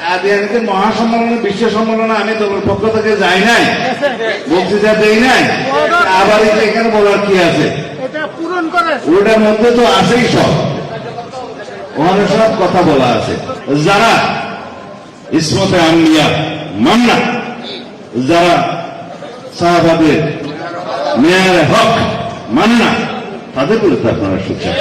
কাদিয়ানীতে মহাসম্মেলনে, বিশ্ব সম্মেলনে আমি তোর পক্ষ থেকে যাই নাই, বক্তৃতা দেই নাই, আবার এখানে বলার কি আছে? ওটার মধ্যে তো আছেই সব, ওখানে সব কথা বলা আছে। যারা ইসমতে আম্বিয়া মান্না, যারা সাহাবাদের মেয়ারে হক মান্না, তাদের বিরুদ্ধে আপনারা সুখে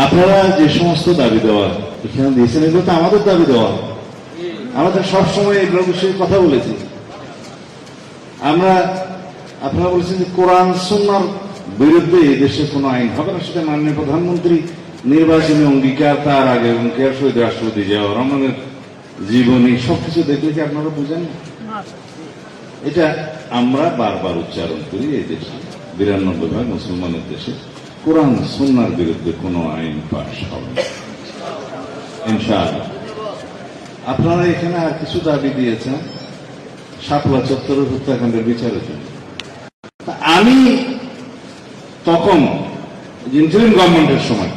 আপনারা যে সমস্ত দাবি দেওয়া এখানে দিয়েছেন, এগুলো তো আমাদের দাবি দেওয়া। আমাদের সবসময় এগুলো বিষয়ে কথা বলেছি আমরা। আপনারা বলেছেন যে কোরআন সুন্নাহর বিরুদ্ধে এই দেশে কোনো আইন হবে না, সেটা মাননীয় প্রধানমন্ত্রী নির্বাচনী অঙ্গীকার, তার আগে অঙ্গীকার, শহীদ রাষ্ট্রপতি জিয়াউর রহমানের জীবনী সবকিছু দেখলে কি আপনারা বুঝেন? এটা আমরা বারবার উচ্চারণ করি, এই দেশে 92% মুসলমানের দেশে কোরআন সুন্নাহর বিরুদ্ধে কোনো আইন পাশ হবে না ইনশাআল্লাহ। আপনারা এখানে আর কিছু দাবি দিয়েছেন, শাপলা চত্বরের হত্যাকাণ্ডের বিচারের জন্য। আমি তখন ইন্টারিম গভর্নমেন্টের সময়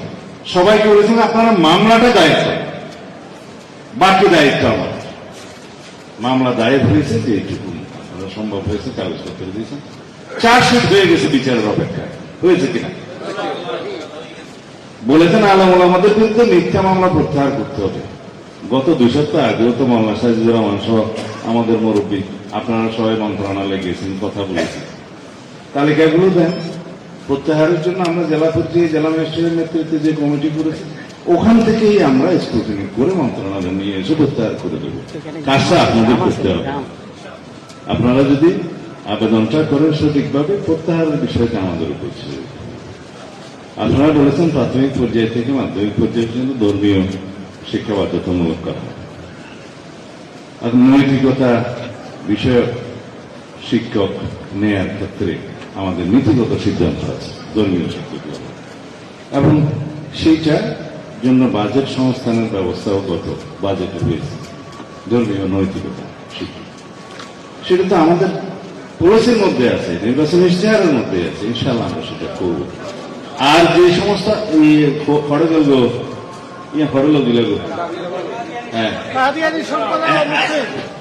সবাইকে বলেছেন আপনারা মামলাটা দায়িত্ব, বাকি দায়িত্ব আমার। মামলা দায়ের হয়েছে, যে এইটুকু সম্ভব হয়েছে কাগজপত্র দিয়েছেন, চার্জশিট হয়ে গেছে, বিচারের অপেক্ষায় হয়েছে কিনা বলেছেন। আলম ওলামাদের বিরুদ্ধে মিথ্যা মামলা প্রত্যাহার করতে হবে। গত 2 সপ্তাহ আগেও তো মাওলানা সাজিদুর রহমান সহ আমাদের মুরব্বী, আপনারা সবাই মন্ত্রণালয়ে গেছেন, কথা বলেছেন, তালিকাগুলো দেন প্রত্যাহারের জন্য। আমরা জেলা পর্যায়ে জেলা ম্যাজিস্ট্রেটের নেতৃত্বে যে কমিটি করেছি, ওখান থেকেই আমরা স্ক্রুটিনি করে মন্ত্রণালয়ে নিয়ে এসে প্রত্যাহার করে দেব। কাজটা আপনাদের করতে হবে। আপনারা যদি আবেদনটা করেন সঠিকভাবে, প্রত্যাহারের বিষয়টা আমাদের উপর ছিল। আপনারা বলেছেন প্রাথমিক পর্যায় থেকে মাধ্যমিক পর্যায়ে পর্যন্ত ধর্মীয় শিক্ষা বাধ্যতামূলক করা, আর নৈতিকতা বিষয়ক শিক্ষক নেয়ার ক্ষেত্রে আমাদের নীতিগত সিদ্ধান্ত আছে ধর্মীয় শিক্ষক, এবং সেইটার জন্য বাজেট সংস্থানের ব্যবস্থাও গত বাজেটে হয়েছে। ধর্মীয় নৈতিকতা শিক্ষা, সেটা তো আমাদের পলিসির মধ্যে আছে, নির্বাচন ইশতেহারের মধ্যে আছে। ইনশাআল্লাহ আমরা সেটা করব। আর যে সমস্ত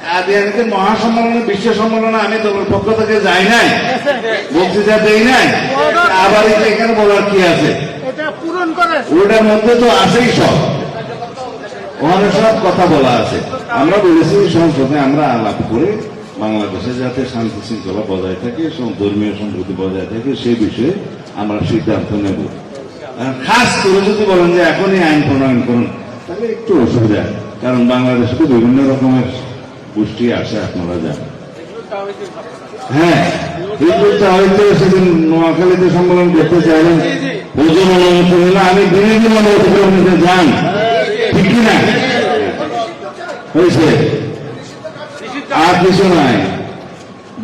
কাদিয়ানীতে মহাসম্মেলনে, বিশ্ব সম্মেলনে আমি তোর পক্ষ থেকে যাই নাই, বক্তৃতা দেই নাই, আবার এখানে বলার কি আছে? ওটার মধ্যে তো আছেই সব, ওখানে সব কথা বলা আছে। আমরা বলেছি সংসদে আমরা আলাপ করে বাংলাদেশে যাতে শান্তি শৃঙ্খলা বজায় থাকে, ধর্মীয় সম্প্রীতি বজায় থাকে, সেই বিষয়ে আমরা সিদ্ধান্ত নেব। খাস করে যদি বলেন যে এখনই আইন প্রণয়ন করুন, তাহলে একটু অসুবিধা, কারণ বাংলাদেশে তো বিভিন্ন রকমের গোষ্ঠী আসে, আপনারা জানেন। হ্যাঁ, হয়তো সেদিন নোয়াখালীতে সম্মেলন করতে চাইলেন, ওজন অনুমতি হলে আমি বিরোধী অনুমতি যান, ঠিক কিনা? হয়েছে, আর কিছু নাই।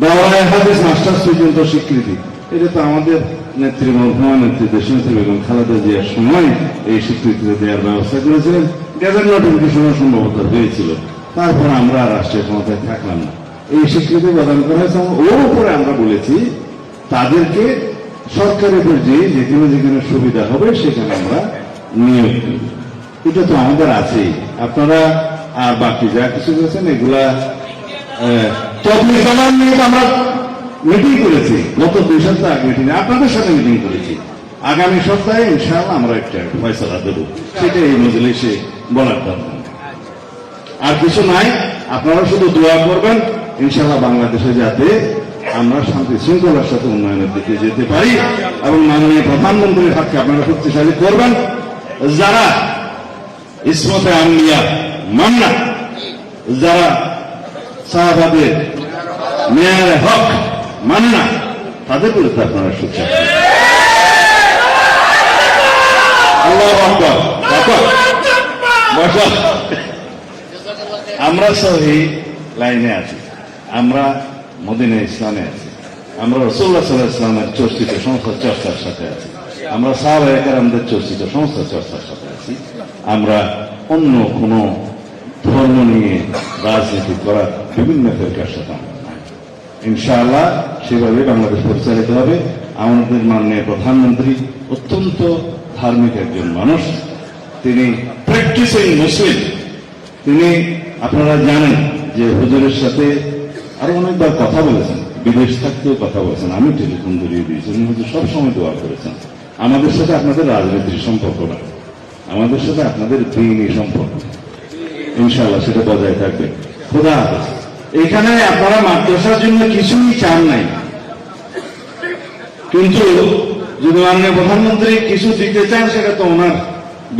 দাওরায়ে হাদিস মাস্টার্স পর্যন্ত স্বীকৃতি, এটা তো আমাদের নেত্রী মহকুমা নেত্রী দেশনেত্রী বেগম খালেদা জিয়ার সময় এই স্বীকৃতি দেওয়ার ব্যবস্থা করেছিলেন। গ্যাজেট নোটিফিকেশনের সম্ভবত হয়েছিল, তারপর আমরা রাষ্ট্রীয় ক্ষমতায় থাকলাম না, এই স্বীকৃতি প্রদান করা হয়েছে। ওর উপরে আমরা বলেছি তাদেরকে সরকারি পর্যায়ে যেখানে যেখানে সুবিধা হবে সেখানে আমরা নিয়োগ দেব। এটা তো আমাদের আছেই। আপনারা আর বাকি যা কিছু করেছেন এগুলা আমরা মিটিং করেছি, গত 2 সপ্তাহ আগে মিটিং, আপনাদের সাথে মিটিং করেছি। আগামী সপ্তাহে ইনশাআল্লাহ আমরা একটা ফয়সালা দেব, সেটা এই মজলিসে বলার দরকার। আর কিছু নাই, আপনারা শুধু দোয়া করবেন ইনশাআল্লাহ বাংলাদেশে যাতে আমরা শান্তি শৃঙ্খলার সাথে উন্নয়নের দিকে যেতে পারি, এবং মাননীয় প্রধানমন্ত্রীর হাতকে আপনারা শক্তিশালী করবেন। যারা ইসমতে আম্বিয়া মান্না, যারা সাহাবাদের মেয়ারে হক মান্না, তাদের বিরুদ্ধে আপনারা সুখে আমরা সহি লাইনে আছি, আমরা মদিনা ইসলামে আছি, আমরা রাসূলুল্লাহ সাল্লাল্লাহু আলাইহি ওয়াসাল্লামের চর্চিত সমস্ত চর্চার সাথে আছি, আমরা সাহাবায়ে কেরামদের চর্চিত সমস্ত চর্চার সাথে আছি। আমরা অন্য কোন ধর্ম নিয়ে রাজনীতি করার বিভিন্ন ফেরকার সাথে ইনশাআল্লাহ সেভাবে বাংলাদেশ পরিচালিত হবে। আমাদের মাননীয় প্রধানমন্ত্রী অত্যন্ত ধার্মিক একজন মানুষ, তিনি প্র্যাকটিসিং মুসলিম। তিনি আপনারা জানেন যে হুজুরের সাথে আরো অনেকবার কথা বলেছেন, বিদেশ থাকতেও কথা বলেছেন, আমি টেলিফোন ধরিয়ে দিয়েছি, উনি হুজুর সবসময় দোয়া করেছেন। আমাদের সাথে আপনাদের রাজনীতির সম্পর্ক না, আমাদের সাথে আপনাদের দিনই সম্পর্ক, ইনশাআল্লাহ সেটা বজায় থাকবে। খোদা হাফেজ। এখানে আপনারা মাদ্রাসার জন্য কিছুই চান নাই, কিন্তু যদি মাননীয় প্রধানমন্ত্রী কিছু দিতে চান সেটা তো ওনার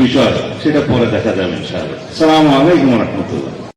বিষয়, সেটা পরে দেখা যাবে ইনশাআল্লাহ। আসসালামু আলাইকুম ওয়া রাহমাতুল্লাহ।